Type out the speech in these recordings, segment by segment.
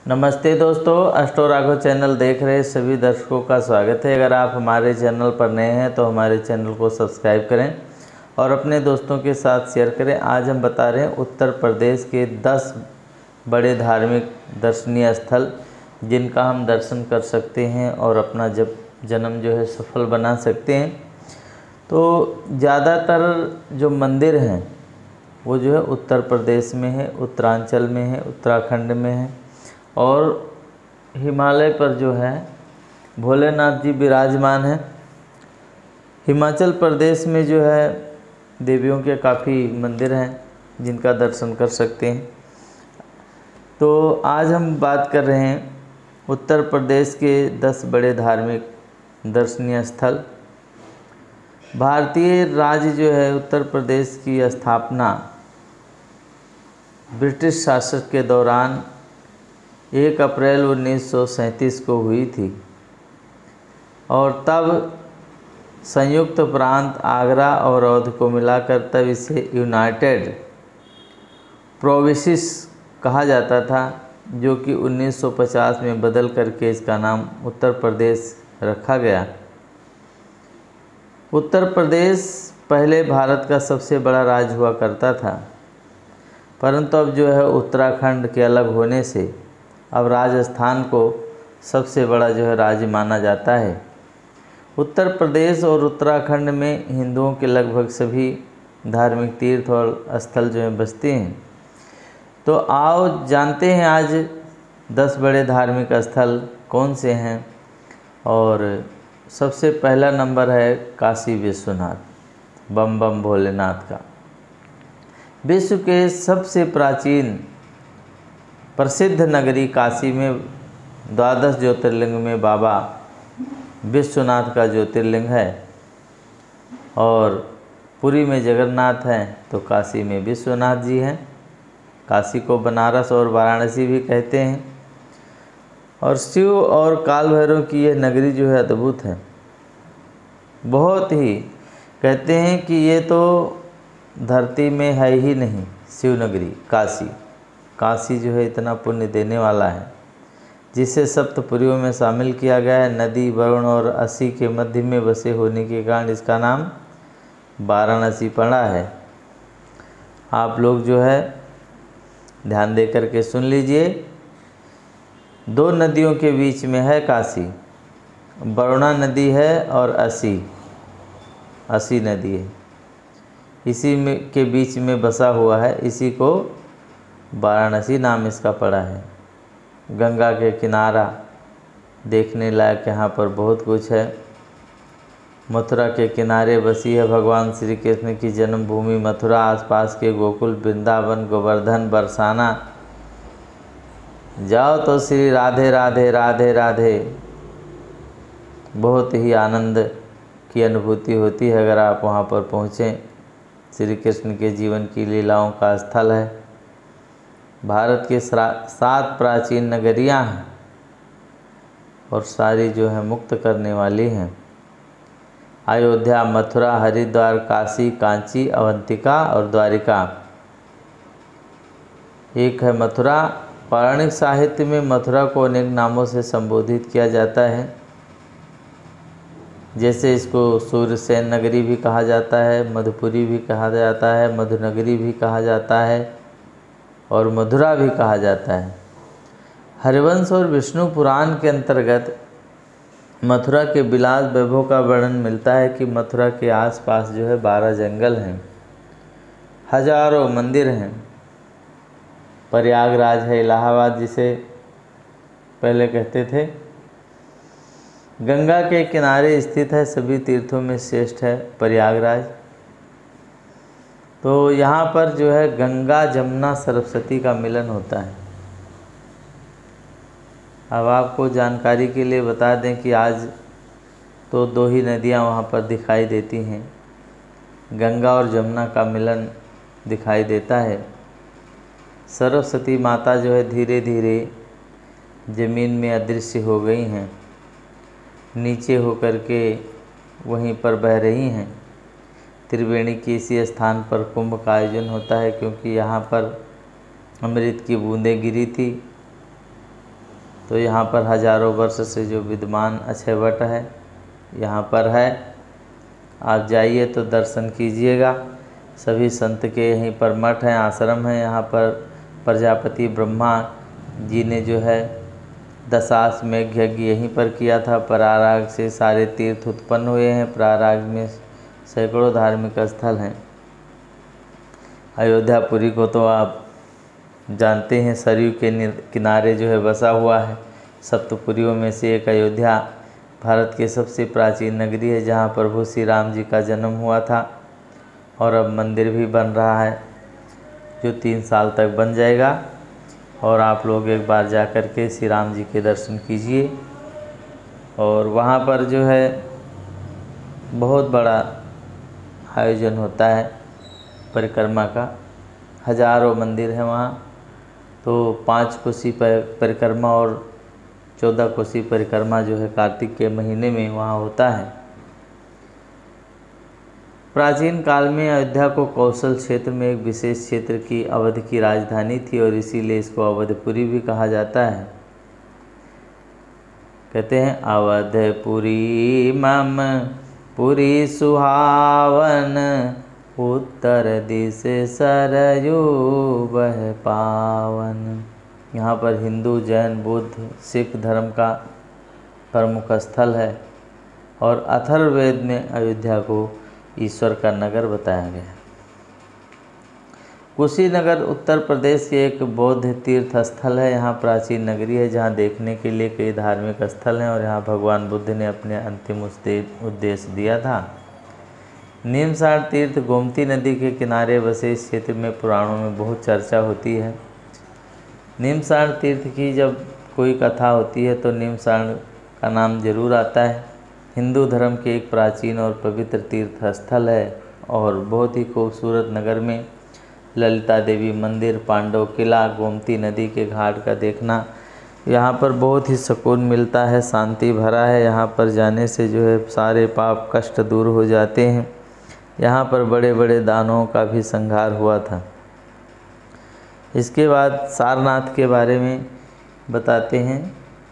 नमस्ते दोस्तों, अष्टो राघव चैनल देख रहे सभी दर्शकों का स्वागत है। अगर आप हमारे चैनल पर नए हैं तो हमारे चैनल को सब्सक्राइब करें और अपने दोस्तों के साथ शेयर करें। आज हम बता रहे हैं उत्तर प्रदेश के 10 बड़े धार्मिक दर्शनीय स्थल जिनका हम दर्शन कर सकते हैं और अपना जन्म जो है सफल बना सकते हैं। तो ज़्यादातर जो मंदिर हैं वो जो है उत्तर प्रदेश में है, उत्तरांचल में है, उत्तराखंड में है और हिमालय पर जो है भोलेनाथ जी विराजमान हैं। हिमाचल प्रदेश में जो है देवियों के काफ़ी मंदिर हैं जिनका दर्शन कर सकते हैं। तो आज हम बात कर रहे हैं उत्तर प्रदेश के 10 बड़े धार्मिक दर्शनीय स्थल। भारतीय राज्य जो है उत्तर प्रदेश की स्थापना ब्रिटिश शासक के दौरान 1 अप्रैल 1937 को हुई थी और तब संयुक्त प्रांत आगरा और अवध को मिलाकर तब इसे यूनाइटेड प्रोविंसेस कहा जाता था, जो कि 1950 में बदल करके इसका नाम उत्तर प्रदेश रखा गया। उत्तर प्रदेश पहले भारत का सबसे बड़ा राज्य हुआ करता था, परंतु अब जो है उत्तराखंड के अलग होने से अब राजस्थान को सबसे बड़ा जो है राज्य माना जाता है। उत्तर प्रदेश और उत्तराखंड में हिंदुओं के लगभग सभी धार्मिक तीर्थ और स्थल जो है बसते हैं। तो आओ जानते हैं आज 10 बड़े धार्मिक स्थल कौन से हैं। और सबसे पहला नंबर है काशी विश्वनाथ, बम बम भोलेनाथ का। विश्व के सबसे प्राचीन प्रसिद्ध नगरी काशी में 12 ज्योतिर्लिंग में बाबा विश्वनाथ का ज्योतिर्लिंग है और पुरी में जगन्नाथ हैं तो काशी में विश्वनाथ जी हैं। काशी को बनारस और वाराणसी भी कहते हैं। और शिव और काल भैरव की यह नगरी जो है अद्भुत है, बहुत ही। कहते हैं कि ये तो धरती में है ही नहीं शिव नगरी काशी। काशी जो है इतना पुण्य देने वाला है जिसे सप्तपुरियों में शामिल किया गया है। नदी, वरुण और असी के मध्य में बसे होने के कारण इसका नाम वाराणसी पड़ा है। आप लोग जो है ध्यान दे करके सुन लीजिए। 2 नदियों के बीच में है काशी, वरुणा नदी है और असी नदी है। इसी में के बीच में बसा हुआ है, इसी को वाराणसी नाम इसका पड़ा है। गंगा के किनारा देखने लायक यहाँ पर बहुत कुछ है। मथुरा के किनारे बसी है भगवान श्री कृष्ण की जन्मभूमि मथुरा। आसपास के गोकुल, वृंदावन, गोवर्धन, बरसाना जाओ तो श्री राधे राधे राधे राधे बहुत ही आनंद की अनुभूति होती है अगर आप वहाँ पर पहुँचें। श्री कृष्ण के जीवन की लीलाओं का स्थल है। भारत के 7 प्राचीन नगरियाँ हैं और सारी जो है मुक्त करने वाली हैं। अयोध्या, मथुरा, हरिद्वार, काशी, कांची, अवंतिका और द्वारिका। एक है मथुरा। पौराणिक साहित्य में मथुरा को अनेक नामों से संबोधित किया जाता है, जैसे इसको सूर्यसेन नगरी भी कहा जाता है, मधुपुरी भी कहा जाता है, मधुनगरी भी कहा जाता है और मधुरा भी कहा जाता है। हरिवंश और विष्णु पुराण के अंतर्गत मथुरा के विलास वैभव का वर्णन मिलता है कि मथुरा के आसपास जो है 12 जंगल हैं, हजारों मंदिर हैं। प्रयागराज है, इलाहाबाद जिसे पहले कहते थे, गंगा के किनारे स्थित है। सभी तीर्थों में श्रेष्ठ है प्रयागराज। तो यहाँ पर जो है गंगा, जमुना, सरस्वती का मिलन होता है। अब आपको जानकारी के लिए बता दें कि आज तो 2 ही नदियाँ वहाँ पर दिखाई देती हैं। गंगा और जमुना का मिलन दिखाई देता है। सरस्वती माता जो है धीरे धीरे ज़मीन में अदृश्य हो गई हैं, नीचे होकर के वहीं पर बह रही हैं। त्रिवेणी के इसी स्थान पर कुंभ का आयोजन होता है, क्योंकि यहाँ पर अमृत की बूंदें गिरी थी तो यहाँ पर हजारों वर्ष से जो विद्यमान अक्षय वट है यहाँ पर है। आप जाइए तो दर्शन कीजिएगा। सभी संत के यहीं पर मठ हैं, आश्रम है। यहाँ पर प्रजापति ब्रह्मा जी ने जो है दशाश्वमेध यज्ञ यहीं पर किया था। प्रयागराज से सारे तीर्थ उत्पन्न हुए हैं। प्रयागराज में सैकड़ों धार्मिक स्थल हैं। अयोध्यापुरी को तो आप जानते हैं, सरयू के किनारे जो है बसा हुआ है। सप्तपुरियों में से एक अयोध्या भारत की सबसे प्राचीन नगरी है, जहाँ प्रभु श्री राम जी का जन्म हुआ था। और अब मंदिर भी बन रहा है जो 3 साल तक बन जाएगा। और आप लोग एक बार जा कर के श्री राम जी के दर्शन कीजिए। और वहाँ पर जो है बहुत बड़ा आयोजन होता है परिक्रमा का। हजारों मंदिर हैं वहाँ। तो 5 कोसी परिक्रमा और 14 कोसी परिक्रमा जो है कार्तिक के महीने में वहाँ होता है। प्राचीन काल में अयोध्या को कौशल क्षेत्र में एक विशेष क्षेत्र की अवध की राजधानी थी और इसीलिए इसको अवधपुरी भी कहा जाता है। कहते हैं अवधपुरी मम पुरी सुहावन, उत्तर दिश सरयू बह पावन। यहाँ पर हिंदू, जैन, बुद्ध, सिख धर्म का प्रमुख स्थल है। और अथर्ववेद में अयोध्या को ईश्वर का नगर बताया गया है। कुशीनगर उत्तर प्रदेश के एक बौद्ध तीर्थ स्थल है। यहाँ प्राचीन नगरी है जहाँ देखने के लिए कई धार्मिक स्थल हैं। और यहाँ भगवान बुद्ध ने अपने अंतिम उद्देश्य दिया था। नीमसार तीर्थ गोमती नदी के किनारे बसे इस क्षेत्र में पुराणों में बहुत चर्चा होती है। नीमसार तीर्थ की जब कोई कथा होती है तो नीमसार का नाम जरूर आता है। हिंदू धर्म के एक प्राचीन और पवित्र तीर्थ स्थल है और बहुत ही खूबसूरत नगर में ललिता देवी मंदिर, पांडव किला, गोमती नदी के घाट का देखना यहाँ पर बहुत ही सुकून मिलता है, शांति भरा है। यहाँ पर जाने से जो है सारे पाप कष्ट दूर हो जाते हैं। यहाँ पर बड़े बड़े दानवों का भी संहार हुआ था। इसके बाद सारनाथ के बारे में बताते हैं।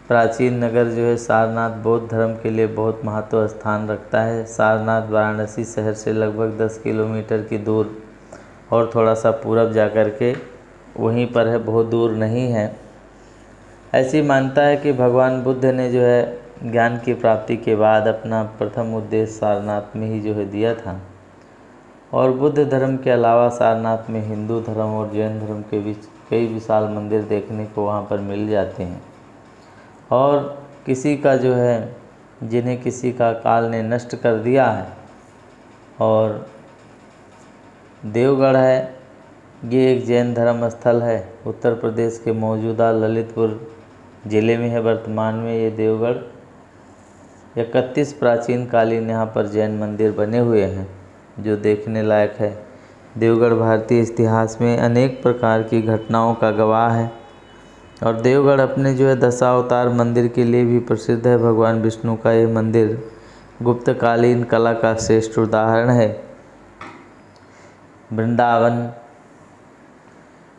प्राचीन नगर जो है सारनाथ बौद्ध धर्म के लिए बहुत महत्व स्थान रखता है। सारनाथ वाराणसी शहर से लगभग 10 किलोमीटर की दूर और थोड़ा सा पूरब जाकर के वहीं पर है, बहुत दूर नहीं है। ऐसी मानता है कि भगवान बुद्ध ने जो है ज्ञान की प्राप्ति के बाद अपना प्रथम उद्देश्य सारनाथ में ही जो है दिया था। और बुद्ध धर्म के अलावा सारनाथ में हिंदू धर्म और जैन धर्म के बीच कई विशाल मंदिर देखने को वहाँ पर मिल जाते हैं। और किसी का जो है जिन्हें किसी का काल ने नष्ट कर दिया है। और देवगढ़ है, ये एक जैन धर्म स्थल है। उत्तर प्रदेश के मौजूदा ललितपुर ज़िले में है। वर्तमान में ये देवगढ़ 31 प्राचीन कालीन यहाँ पर जैन मंदिर बने हुए हैं जो देखने लायक है। देवगढ़ भारतीय इतिहास में अनेक प्रकार की घटनाओं का गवाह है। और देवगढ़ अपने जो है दशावतार मंदिर के लिए भी प्रसिद्ध है। भगवान विष्णु का ये मंदिर गुप्तकालीन कला का श्रेष्ठ उदाहरण है। वृंदावन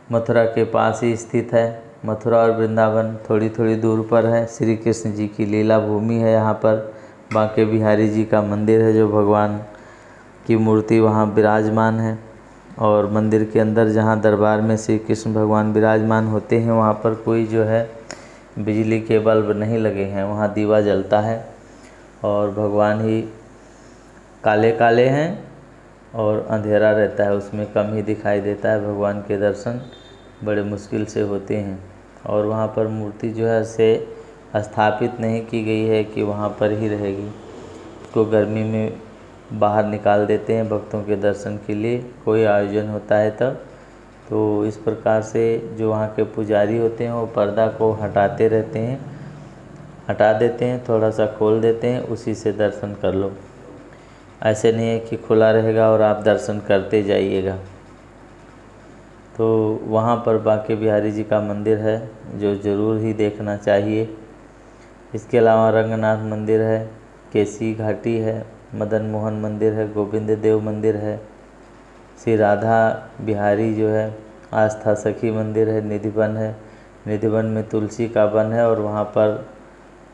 मथुरा के पास ही स्थित है। मथुरा और वृंदावन थोड़ी थोड़ी दूर पर है। श्री कृष्ण जी की लीला भूमि है। यहाँ पर बांके बिहारी जी का मंदिर है जो भगवान की मूर्ति वहाँ विराजमान है। और मंदिर के अंदर जहाँ दरबार में श्री कृष्ण भगवान विराजमान होते हैं वहाँ पर कोई जो है बिजली के बल्ब नहीं लगे हैं, वहाँ दीवा जलता है। और भगवान ही काले काले हैं और अंधेरा रहता है, उसमें कम ही दिखाई देता है। भगवान के दर्शन बड़े मुश्किल से होते हैं। और वहाँ पर मूर्ति जो है से स्थापित नहीं की गई है कि वहाँ पर ही रहेगी। उसको गर्मी में बाहर निकाल देते हैं भक्तों के दर्शन के लिए, कोई आयोजन होता है तब। तो इस प्रकार से जो वहाँ के पुजारी होते हैं वो पर्दा को हटाते रहते हैं, हटा देते हैं, थोड़ा सा खोल देते हैं, उसी से दर्शन कर लो। ऐसे नहीं है कि खुला रहेगा और आप दर्शन करते जाइएगा। तो वहाँ पर बांके बिहारी जी का मंदिर है जो ज़रूर ही देखना चाहिए। इसके अलावा रंगनाथ मंदिर है, केसी घाटी है, मदन मोहन मंदिर है, गोविंद देव मंदिर है, श्री राधा बिहारी जो है आस्था सखी मंदिर है, निधिवन है, निधिवन में तुलसी का वन है और वहाँ पर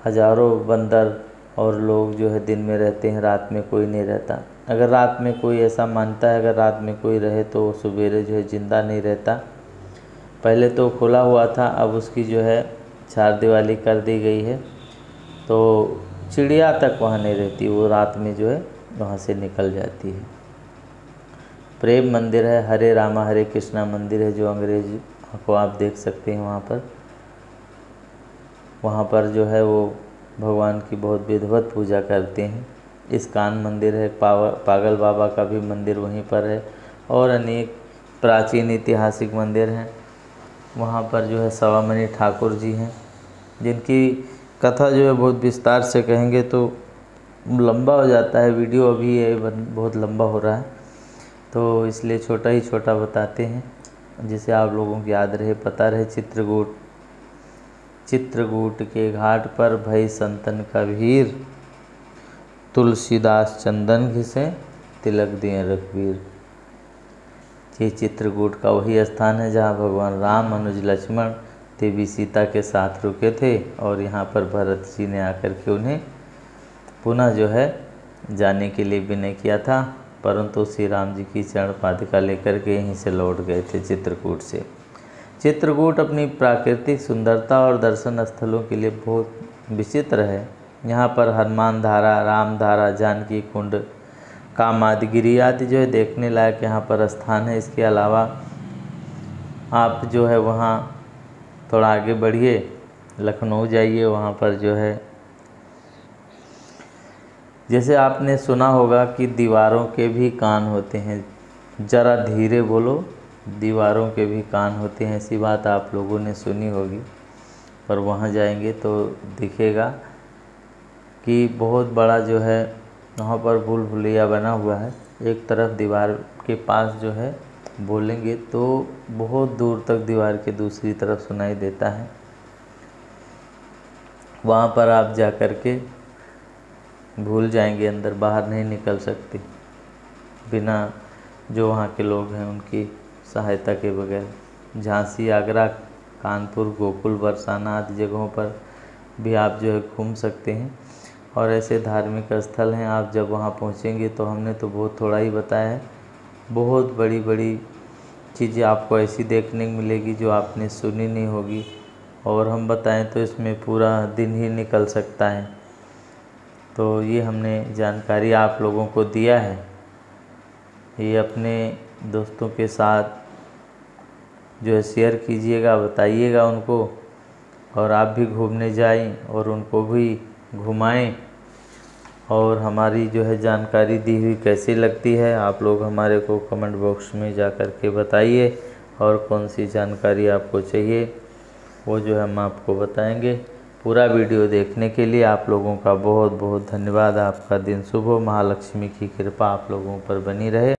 हजारों बंदर और लोग जो है दिन में रहते हैं, रात में कोई नहीं रहता। अगर रात में कोई ऐसा मानता है अगर रात में कोई रहे तो सवेरे जो है ज़िंदा नहीं रहता। पहले तो खुला हुआ था, अब उसकी जो है चारदीवारी कर दी गई है, तो चिड़िया तक वहाँ नहीं रहती, वो रात में जो है वहाँ से निकल जाती है। प्रेम मंदिर है, हरे रामा हरे कृष्णा मंदिर है, जो अंग्रेज को आप देख सकते हैं वहाँ पर जो है वो भगवान की बहुत विधिवत पूजा करते हैं। इस्कॉन मंदिर है, पागल बाबा का भी मंदिर वहीं पर है और अनेक प्राचीन ऐतिहासिक मंदिर हैं। वहाँ पर जो है सवामणि ठाकुर जी हैं, जिनकी कथा जो है बहुत विस्तार से कहेंगे तो लंबा हो जाता है, वीडियो अभी ये बहुत लंबा हो रहा है, तो इसलिए छोटा ही छोटा बताते हैं जिसे आप लोगों को याद रहे, पता रहे। चित्रकूट के घाट पर भई संतन का भीर, तुलसीदास चंदन घिसे तिलक दिए रघुवीर। ये चित्रकूट का वही स्थान है जहाँ भगवान राम, अनुज, लक्ष्मण, देवी सीता के साथ रुके थे और यहाँ पर भरत जी ने आकर के उन्हें पुनः जो है जाने के लिए विनय किया था, परंतु श्री राम जी की चरण पादुका लेकर के यहीं से लौट गए थे चित्रकूट से। चित्रकूट अपनी प्राकृतिक सुंदरता और दर्शन स्थलों के लिए बहुत विचित्र है। यहाँ पर हनुमान धारा, राम धारा, जानकी कुंड, कामादगिरी आदि जो है देखने लायक यहाँ पर स्थान है। इसके अलावा आप जो है वहाँ थोड़ा आगे बढ़िए, लखनऊ जाइए, वहाँ पर जो है जैसे आपने सुना होगा कि दीवारों के भी कान होते हैं, ज़रा धीरे बोलो, दीवारों के भी कान होते हैं, ऐसी बात आप लोगों ने सुनी होगी। पर वहाँ जाएंगे तो दिखेगा कि बहुत बड़ा जो है वहाँ पर भूल भुलैया बना हुआ है। एक तरफ दीवार के पास जो है बोलेंगे तो बहुत दूर तक दीवार के दूसरी तरफ सुनाई देता है। वहाँ पर आप जा कर के भूल जाएंगे, अंदर बाहर नहीं निकल सकते बिना जो वहाँ के लोग हैं उनकी सहायता के बगैर। झांसी, आगरा, कानपुर, गोकुल, बरसाना आदि जगहों पर भी आप जो है घूम सकते हैं और ऐसे धार्मिक स्थल हैं। आप जब वहाँ पहुँचेंगे तो हमने तो बहुत थोड़ा ही बताया है, बहुत बड़ी बड़ी चीज़ें आपको ऐसी देखने को मिलेगी जो आपने सुनी नहीं होगी, और हम बताएं तो इसमें पूरा दिन ही निकल सकता है। तो ये हमने जानकारी आप लोगों को दिया है, ये अपने दोस्तों के साथ जो है शेयर कीजिएगा, बताइएगा उनको, और आप भी घूमने जाएं और उनको भी घुमाएं। और हमारी जो है जानकारी दी हुई कैसी लगती है आप लोग हमारे को कमेंट बॉक्स में जा कर के बताइए, और कौन सी जानकारी आपको चाहिए वो जो है हम आपको बताएंगे। पूरा वीडियो देखने के लिए आप लोगों का बहुत बहुत धन्यवाद। आपका दिन शुभ हो, महालक्ष्मी की कृपा आप लोगों पर बनी रहे।